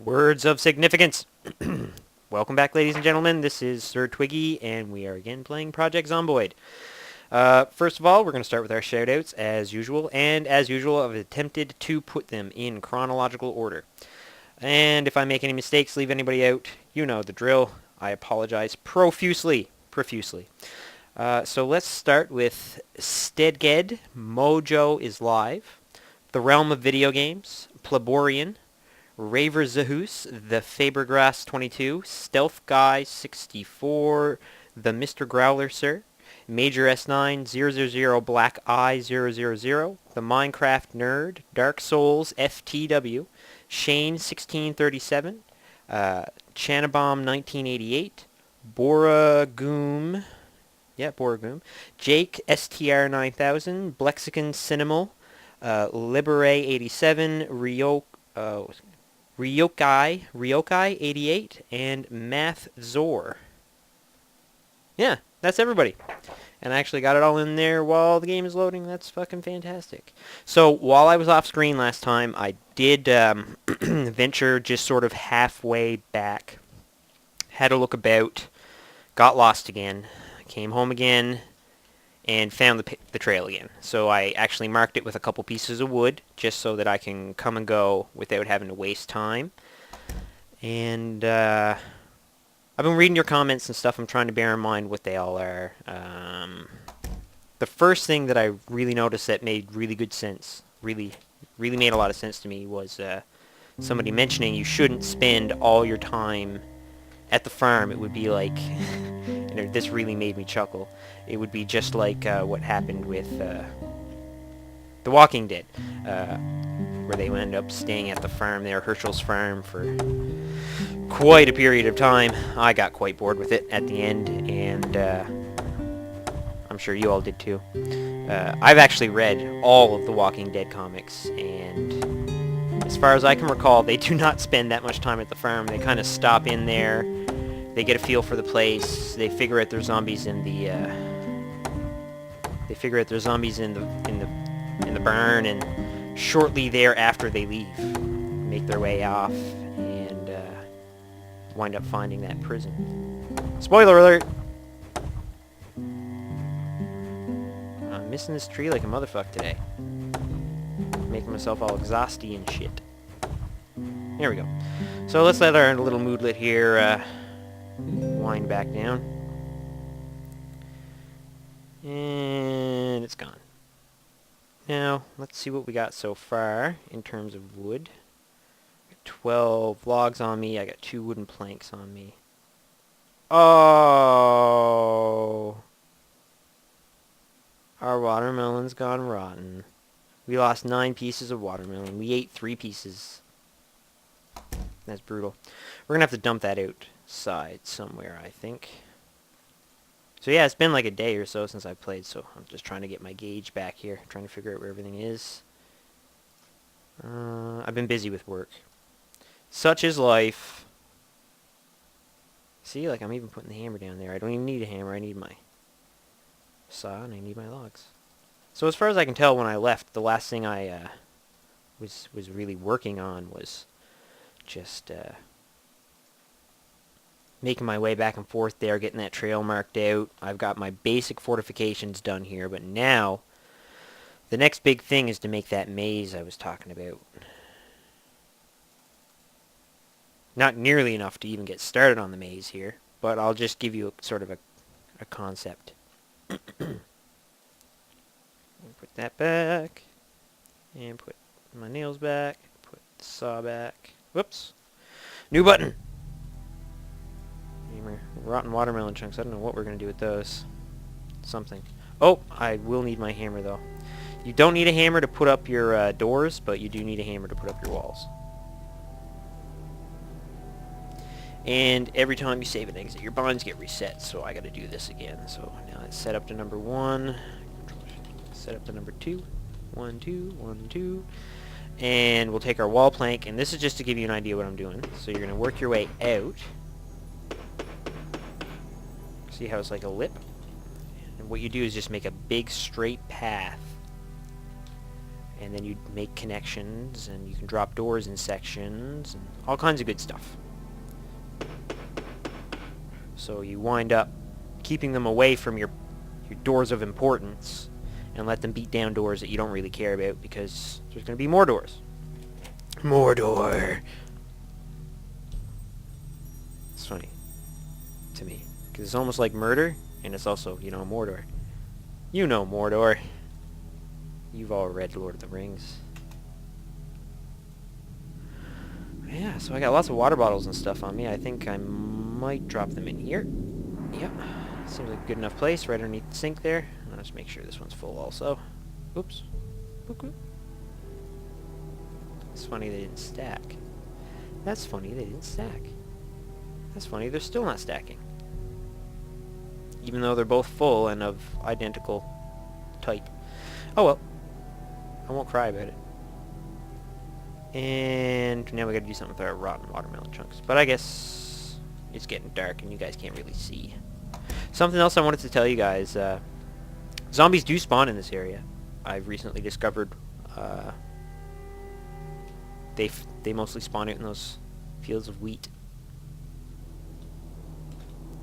Words of significance. Welcome back, ladies and gentlemen. This is Sir.Twiggy, and we are again playing Project Zomboid. First of all, we're going to start with our shoutouts, as usual. And as usual, I've attempted to put them in chronological order. And if I make any mistakes, leave anybody out, you know the drill. I apologize profusely. So let's start with Stedged, Mojo is Live, The Realm of Video Games, Pleborian, Raver Zahus, The Fabergrass 22, Stealth Guy 64, The Mr. Growler Sir, Major S9 000 Black Eye 000, The Minecraft Nerd, Dark Souls FTW, Shane 1637, Chanabom 1988, Boragoom, Jake STR 9000, Blexicon Cinemal, Libere 87, Ryokai 88, and Math Zor. Yeah, that's everybody. And I actually got it all in there while the game is loading. That's fucking fantastic. So while I was off screen last time, I did venture just sort of halfway back. Had a look about, got lost again, came home again, and found the trail again. So I actually marked it with a couple pieces of wood, just so that I can come and go without having to waste time. And I've been reading your comments and stuff. I'm trying to bear in mind what they all are. The first thing that I really noticed that made really good sense, really made a lot of sense to me, was somebody mentioning you shouldn't spend all your time at the farm. It would be like, and this really made me chuckle, it would be just like what happened with The Walking Dead, where they wound up staying at the farm there, Herschel's farm, for quite a period of time. I got quite bored with it at the end, and I'm sure you all did too. I've actually read all of the Walking Dead comics, and as far as I can recall, they do not spend that much time at the farm. They kind of stop in there, they get a feel for the place, they figure out there's zombies in the barn, and shortly thereafter they leave, make their way off, and wind up finding that prison. Spoiler alert! I'm missing this tree like a motherfucker today. Making myself all exhausty and shit. There we go. So let's let our little moodlet here wind back down. And it's gone. Now, let's see what we got so far in terms of wood. 12 logs on me. I got 2 wooden planks on me. Oh! Our watermelon's gone rotten. We lost 9 pieces of watermelon. We ate 3 pieces. That's brutal. We're gonna have to dump that outside somewhere, I think. So yeah, it's been like a day or so since I played, so I'm just trying to get my gauge back here, trying to figure out where everything is. I've been busy with work. Such is life. See, like I'm even putting the hammer down there. I don't even need a hammer, I need my saw and I need my logs. So as far as I can tell, when I left, the last thing I was really working on was just making my way back and forth there, getting that trail marked out. I've got my basic fortifications done here, but now the next big thing is to make that maze I was talking about. Not nearly enough to even get started on the maze here, but I'll just give you sort of a concept. Put that back, and put my nails back, put the saw back. Whoops. New button! Rotten watermelon chunks. I don't know what we're going to do with those. Something. Oh, I will need my hammer, though. You don't need a hammer to put up your doors, but you do need a hammer to put up your walls. And every time you save and exit, your bonds get reset, so I got to do this again. So now it's set up to number 1. Set up to number 2. 1, 2, 1, 2. And we'll take our wall plank, and this is just to give you an idea what I'm doing. So you're going to work your way out. See how it's like a lip? And what you do is just make a big straight path. And then you make connections, and you can drop doors in sections, and all kinds of good stuff. So you wind up keeping them away from your doors of importance, and let them beat down doors that you don't really care about, because there's going to be more doors. Mordor! It's funny to me, because it's almost like murder, and it's also, you know, Mordor. You know Mordor. You've all read Lord of the Rings. Yeah, so I got lots of water bottles and stuff on me. I think I might drop them in here. Yep. Seems like a good enough place, right underneath the sink there. I'll just make sure this one's full also. Oops. Ooh. It's funny they didn't stack. That's funny they didn't stack. That's funny they're still not stacking. Even though they're both full and of identical type. Oh well. I won't cry about it. And now we gotta do something with our rotten watermelon chunks. But I guess it's getting dark and you guys can't really see. Something else I wanted to tell you guys. Zombies do spawn in this area. I've recently discovered they mostly spawn out in those fields of wheat.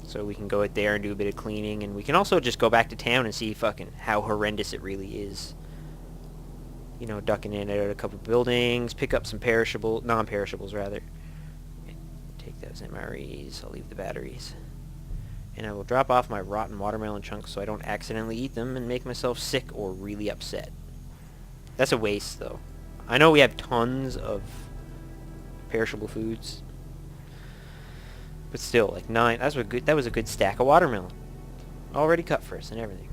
So we can go out there and do a bit of cleaning, and we can also just go back to town and see fucking how horrendous it really is. You know, ducking in and out a couple buildings, pick up some non-perishables rather. Take those MREs, I'll leave the batteries. And I will drop off my rotten watermelon chunks so I don't accidentally eat them and make myself sick or really upset. That's a waste though. I know we have tons of perishable foods, but still, like 9, that was a good stack of watermelon. Already cut for us and everything.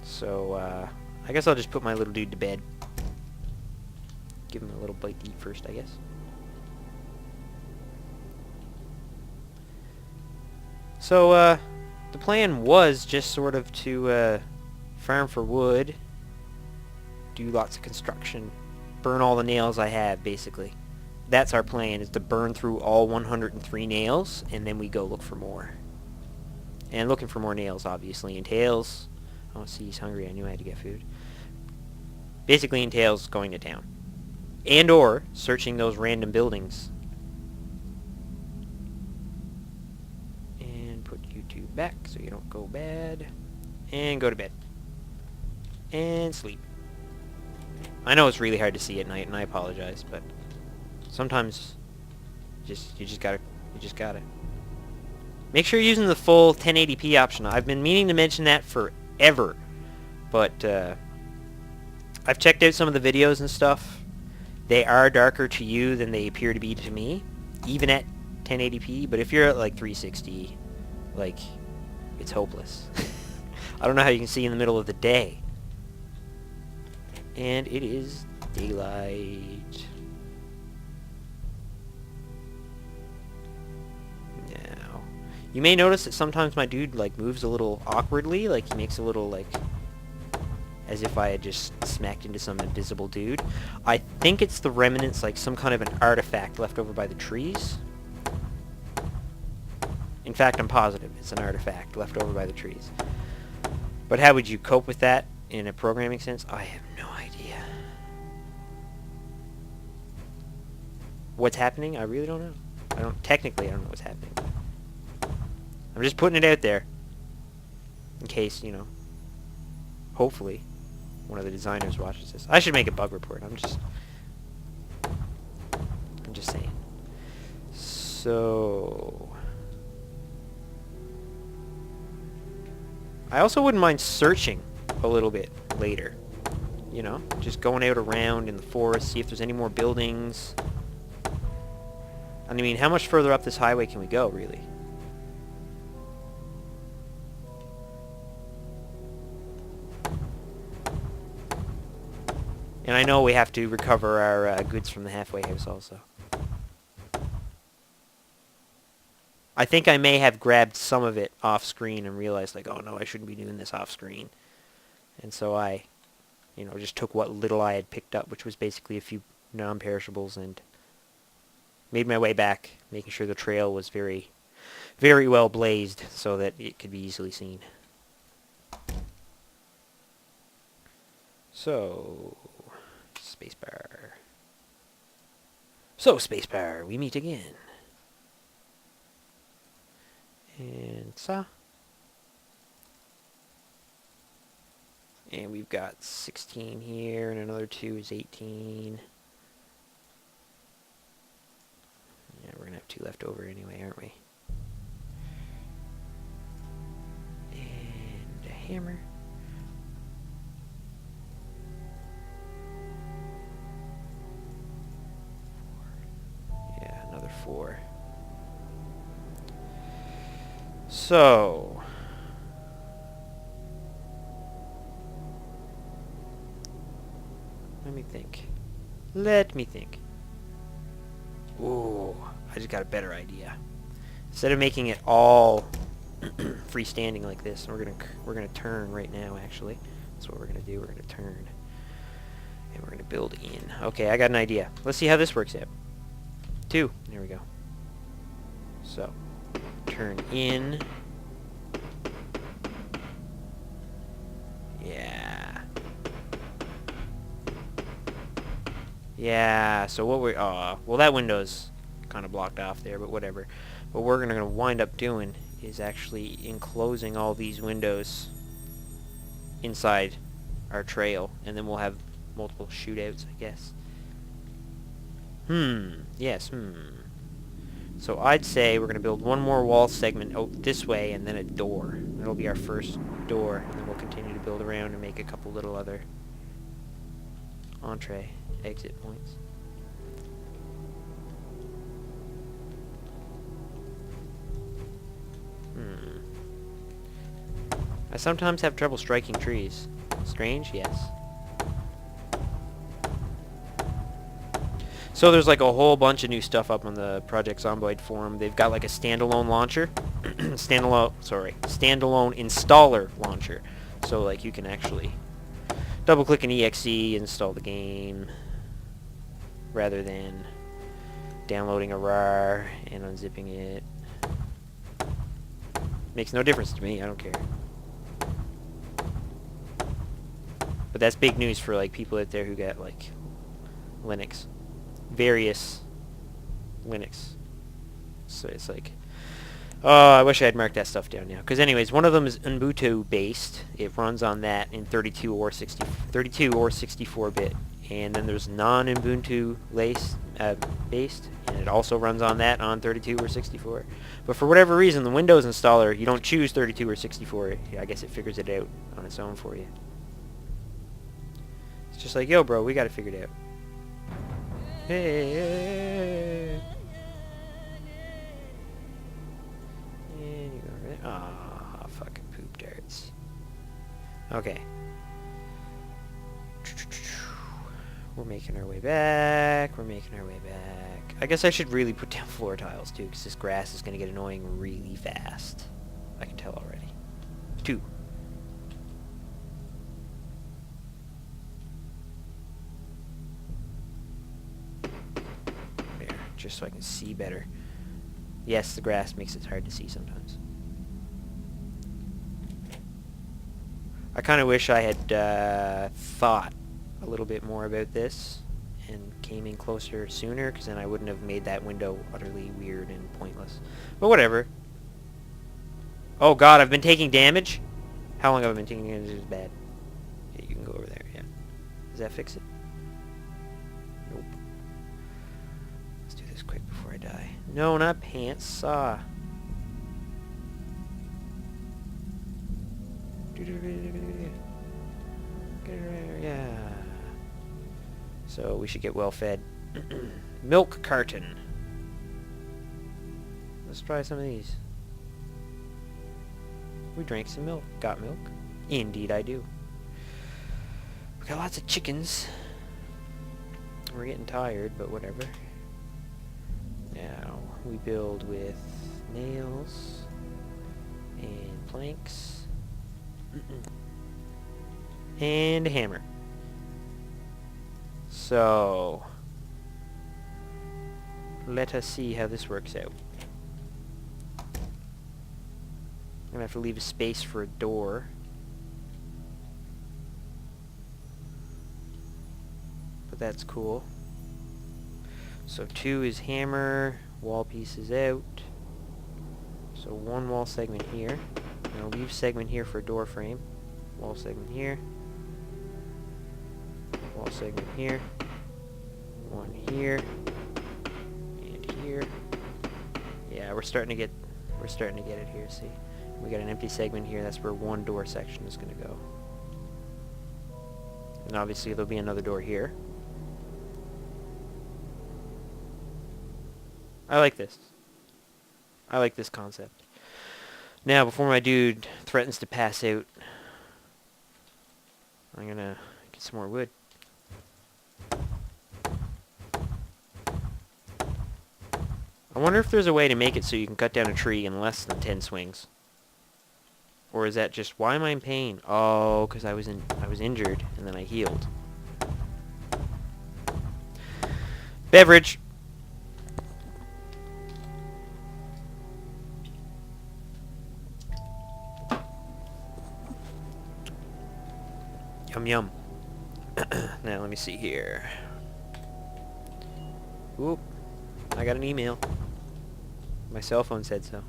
So, I guess I'll just put my little dude to bed. Give him a little bite to eat first, I guess. So, the plan was just sort of to, farm for wood, do lots of construction, burn all the nails I have, basically. That's our plan, is to burn through all 103 nails, and then we go look for more. And looking for more nails, obviously, entails... Oh, see, he's hungry. I knew I had to get food. Basically entails going to town. And or searching those random buildings. And put you two back so you don't go bad. And go to bed. And sleep. I know it's really hard to see at night, and I apologize, but sometimes you just gotta. Make sure you're using the full 1080p option. I've been meaning to mention that forever, but I've checked out some of the videos and stuff. They are darker to you than they appear to be to me, even at 1080p, but if you're at like 360, like, it's hopeless. I don't know how you can see in the middle of the day. And it is daylight. Now, you may notice that sometimes my dude, like, moves a little awkwardly, like he makes a little, like, as if I had just smacked into some invisible dude. I think it's the remnants, like some kind of an artifact left over by the trees. In fact, I'm positive it's an artifact left over by the trees. But how would you cope with that in a programming sense? I have no idea. What's happening? I really don't know. Technically, I don't know what's happening. I'm just putting it out there. In case, you know, hopefully one of the designers watches this. I should make a bug report. I'm just saying. So I also wouldn't mind searching a little bit later. You know, just going out around in the forest, see if there's any more buildings. I mean, how much further up this highway can we go, really? And I know we have to recover our goods from the halfway house also. I think I may have grabbed some of it off screen and realized, like, oh no, I shouldn't be doing this off screen. And so I, you know, just took what little I had picked up, which was basically a few non-perishables, and made my way back, making sure the trail was very, very well blazed so that it could be easily seen. So, spacebar. So, spacebar, we meet again. And saw. And we've got 16 here, and another 2 is 18. Yeah, we're going to have 2 left over anyway, aren't we? And a hammer. Yeah, another 4. So... let me think. Let me think. Ooh, I just got a better idea. Instead of making it all freestanding like this, we're gonna turn right now. Actually, that's what we're gonna do. We're gonna turn, and we're gonna build in. Okay, I got an idea. Let's see how this works out. 2. There we go. So, turn in. Yeah, so what we well, that window's kind of blocked off there, but whatever. What we're going to wind up doing is actually enclosing all these windows inside our trail, and then we'll have multiple shootouts, I guess. Yes, So I'd say we're going to build one more wall segment out this way, and then a door. That'll be our first door, and then we'll continue to build around and make a couple little other entree exit points. I sometimes have trouble striking trees. Strange? Yes. So there's like a whole bunch of new stuff up on the Project Zomboid forum. They've got like a standalone launcher. standalone installer launcher. So like you can actually double click an exe, install the game, rather than downloading a RAR and unzipping it. Makes no difference to me, I don't care. But that's big news for like people out there who got like Linux. Various Linux. So it's like, oh, I wish I had marked that stuff down now. Because anyways, one of them is Ubuntu based. It runs on that in 32 or 64-bit. And then there's non-Ubuntu based, and it also runs on that on 32 or 64. But for whatever reason, the Windows installer, you don't choose 32 or 64. I guess it figures it out on its own for you. It's just like, yo, bro, we got to figure it out. Hey. And you go over there. Ah, fucking poop darts. Okay. We're making our way back. We're making our way back. I guess I should really put down floor tiles, too, because this grass is going to get annoying really fast. I can tell already. 2. There, just so I can see better. Yes, the grass makes it hard to see sometimes. I kind of wish I had thought a little bit more about this and came in closer sooner, because then I wouldn't have made that window utterly weird and pointless. But whatever. Oh god, I've been taking damage? How long have I been taking damage? This is bad. Yeah, you can go over there, yeah. Does that fix it? Nope. Let's do this quick before I die. No, not pants, saw. Yeah. So we should get well fed. Milk carton. Let's try some of these. We drank some milk. Got milk? Indeed I do. We got lots of chickens. We're getting tired, but whatever. Now, we build with nails and planks and a hammer. So, let us see how this works out. I'm going to have to leave a space for a door. that's cool. So 2 is hammer, wall pieces out. So 1 wall segment here. And I'll leave segment here for door frame. Wall segment here. Wall segment here. 1 here. And here. Yeah, we're starting to get it here, see? We got an empty segment here, that's where 1 door section is gonna go. And obviously there'll be another door here. I like this. I like this concept. Now, before my dude threatens to pass out, I'm gonna get some more wood. I wonder if there's a way to make it so you can cut down a tree in less than 10 swings. Or is that just, why am I in pain? Oh, because I was injured and then I healed. Beverage. Yum yum. Now let me see here. Oop. I got an email. My cell phone said so.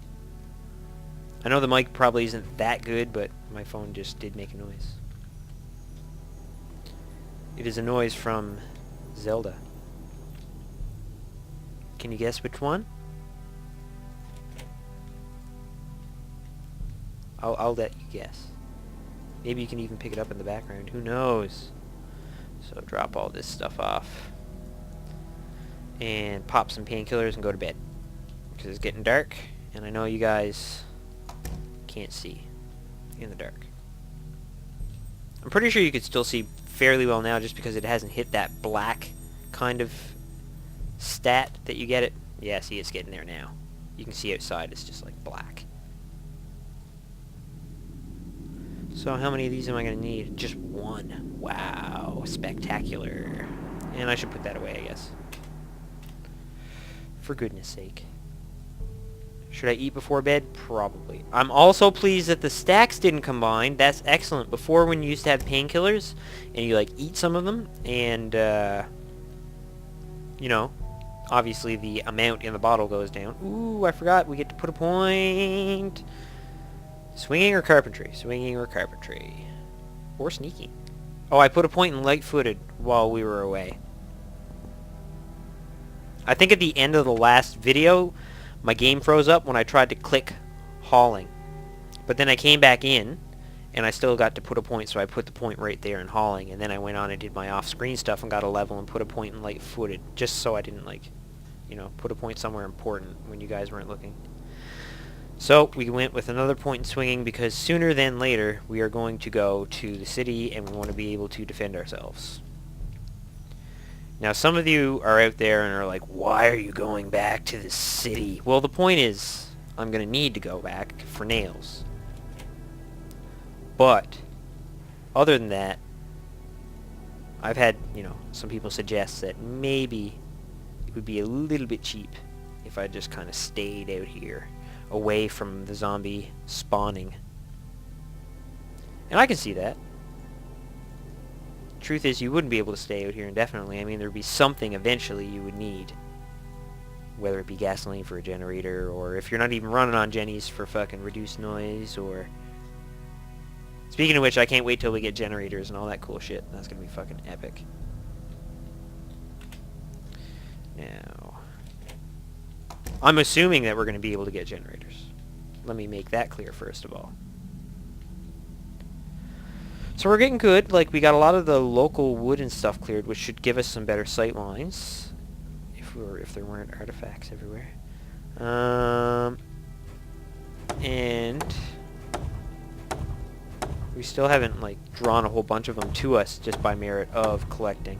I know the mic probably isn't that good, but my phone just did make a noise. It is a noise from Zelda. Can you guess which one? I'll let you guess. Maybe you can even pick it up in the background. Who knows? So drop all this stuff off. And pop some painkillers and go to bed. Because it's getting dark, and I know you guys can't see in the dark. I'm pretty sure you could still see fairly well now just because it hasn't hit that black kind of stat that you get it. Yeah, see, it's getting there now. You can see outside, it's just like black. So how many of these am I going to need? Just 1. Wow, spectacular. And I should put that away, I guess. For goodness sake. Should I eat before bed? Probably. I'm also pleased that the stacks didn't combine. That's excellent. Before, when you used to have painkillers, and you, like, eat some of them, and, you know, obviously the amount in the bottle goes down. Ooh, I forgot. We get to put a point. Swinging or carpentry? Swinging or carpentry? Or sneaking? Oh, I put a point in light-footed while we were away. I think at the end of the last video, my game froze up when I tried to click hauling. But then I came back in, and I still got to put a point, so I put the point right there in hauling, and then I went on and did my off-screen stuff and got a level and put a point in light-footed, just so I didn't, like, you know, put a point somewhere important when you guys weren't looking. So, we went with another point in swinging, because sooner than later, we are going to go to the city, and we want to be able to defend ourselves. Now, some of you are out there and are like, why are you going back to the city? Well, the point is, I'm going to need to go back for nails. But, other than that, I've had, you know, some people suggest that maybe it would be a little bit cheap if I just kind of stayed out here, away from the zombie spawning. And I can see that. Truth is, you wouldn't be able to stay out here indefinitely. I mean, there'd be something eventually you would need. Whether it be gasoline for a generator, or if you're not even running on Jennies for fucking reduced noise, or... Speaking of which, I can't wait till we get generators and all that cool shit. That's gonna be fucking epic. Now... I'm assuming that we're gonna be able to get generators. Let me make that clear first of all. So we're getting good. Like, we got a lot of the local wood and stuff cleared, which should give us some better sight lines. If there weren't artifacts everywhere. And we still haven't, like, drawn a whole bunch of them to us just by merit of collecting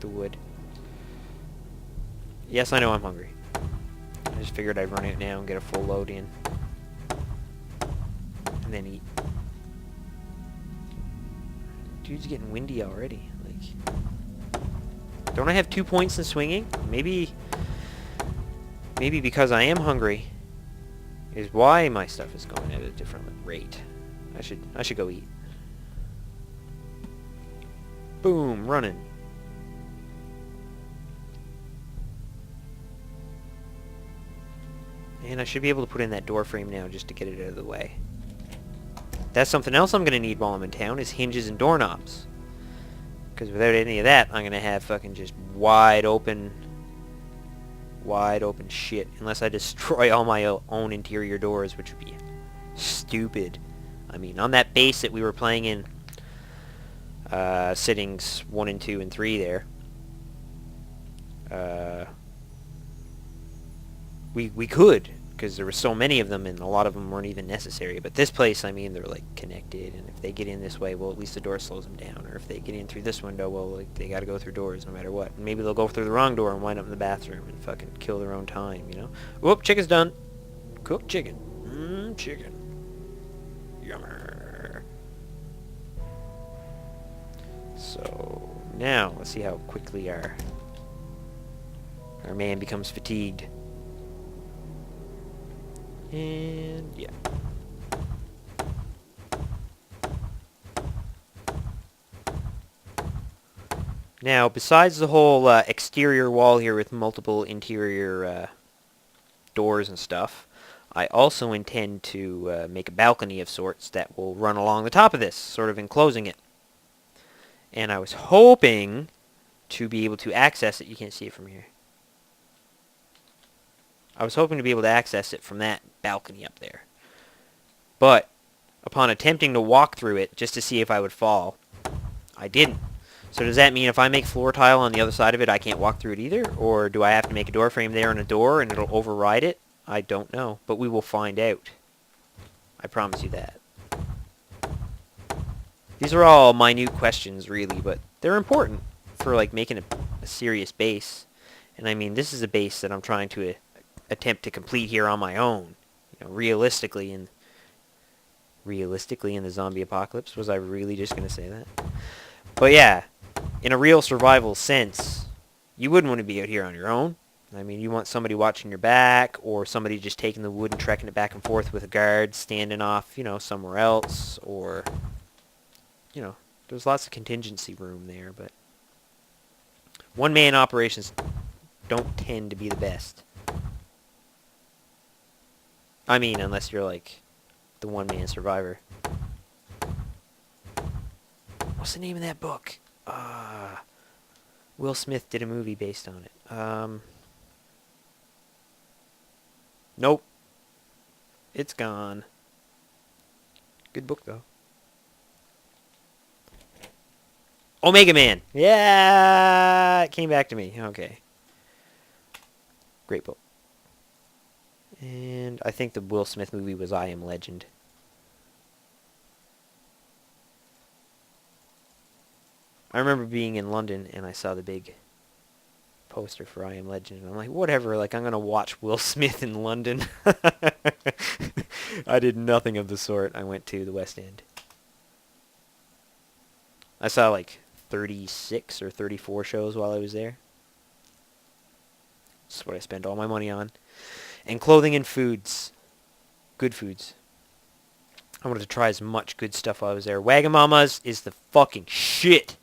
the wood. Yes, I know I'm hungry. I just figured I'd run out now and get a full load in. And then eat. Dude's getting windy already. Like, don't I have 2 points in swinging? Maybe because I am hungry is why my stuff is going at a different rate. I should go eat. Boom, running. And I should be able to put in that door frame now just to get it out of the way. That's something else I'm going to need while I'm in town, is hinges and doorknobs. Because without any of that, I'm going to have fucking just wide open shit. Unless I destroy all my own interior doors, which would be stupid. I mean, on that base that we were playing in, sittings 1 and 2 and 3 there, we could, because there were so many of them, and a lot of them weren't even necessary. But this place, I mean, they're like connected, and if they get in this way, well, at least the door slows them down. Or if they get in through this window, well, like, they got to go through doors no matter what. And maybe they'll go through the wrong door and wind up in the bathroom and fucking kill their own time, you know? Whoop, chicken's done. Cooked chicken. Chicken. Yummer. So now let's see how quickly our man becomes fatigued. And yeah. Now, besides the whole exterior wall here with multiple interior doors and stuff, I also intend to make a balcony of sorts that will run along the top of this, sort of enclosing it. And I was hoping to be able to access it. You can't see it from here. I was hoping to be able to access it from that balcony up there. But upon attempting to walk through it just to see if I would fall, I didn't. So does that mean if I make floor tile on the other side of it, I can't walk through it either? Or do I have to make a door frame there and a door and it'll override it? I don't know. But we will find out. I promise you that. These are all minute questions, really, but they're important for, like, making a serious base. And I mean, this is a base that I'm trying to attempt to complete here on my own. You know, realistically in the zombie apocalypse. Was I really just going to say that? But yeah, in a real survival sense, you wouldn't want to be out here on your own. I mean, you want somebody watching your back, or somebody just taking the wood and trekking it back and forth with a guard, standing off, you know, somewhere else, or, you know, there's lots of contingency room there, but one-man operations don't tend to be the best. I mean, unless you're, like, the one-man survivor. What's the name of that book? Will Smith did a movie based on it. Nope. It's gone. Good book, though. Omega Man! Yeah! It came back to me. Okay. Great book. And I think the Will Smith movie was I Am Legend. I remember being in London and I saw the big poster for I Am Legend, and I'm like, whatever, like, I'm gonna watch Will Smith in London. I did nothing of the sort. I went to the West End. I saw like 36 or 34 shows while I was there. That's what I spent all my money on. And clothing and foods. Good foods. I wanted to try as much good stuff while I was there. Wagamama's is the fucking shit.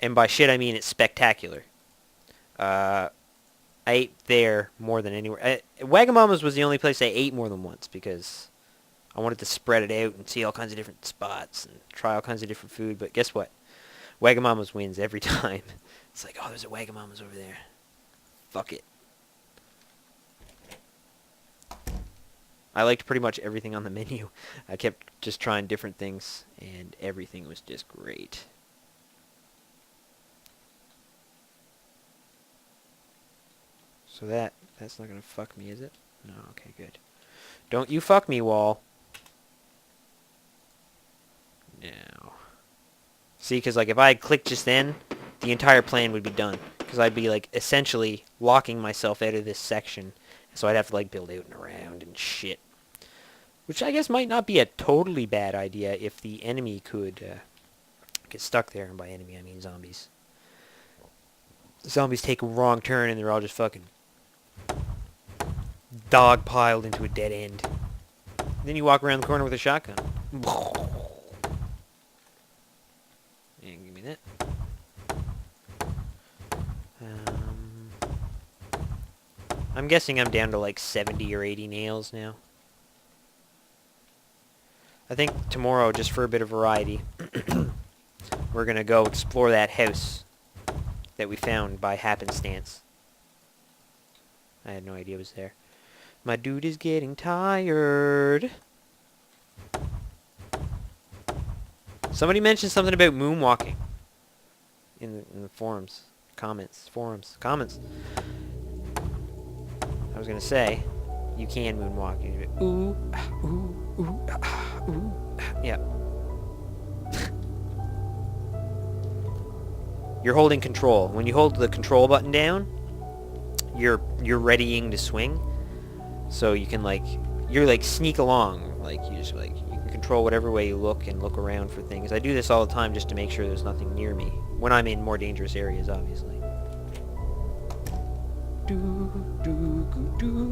And by shit, I mean it's spectacular. I ate there more than anywhere. Wagamama's was the only place I ate more than once because I wanted to spread it out and see all kinds of different spots and try all kinds of different food. But guess what? Wagamama's wins every time. It's like, oh, there's a Wagamama's over there. Fuck it. I liked pretty much everything on the menu. I kept just trying different things, and everything was just great. So that's not going to fuck me, is it? No, okay, good. Don't you fuck me, wall. No. See, because, like, if I had clicked just then, the entire plan would be done. Because I'd be, like, essentially locking myself out of this section. So I'd have to, like, build out and around and shit. Which I guess might not be a totally bad idea if the enemy could get stuck there. And by enemy, I mean zombies. The zombies take a wrong turn and they're all just fucking dog-piled into a dead end. Then you walk around the corner with a shotgun. And give me that. I'm guessing I'm down to like 70 or 80 nails now. I think tomorrow, just for a bit of variety, we're gonna go explore that house that we found by happenstance. I had no idea it was there. My dude is getting tired. Somebody mentioned something about moonwalking in the forums. Comments. I was gonna say, you can moonwalk. Ooh, ooh, ooh, ooh. Yeah. You're holding control. When you hold the control button down, you're readying to swing. So you can you're sneak along. Like you just you can control whatever way you look and look around for things. I do this all the time just to make sure there's nothing near me. When I'm in more dangerous areas, obviously. Do do do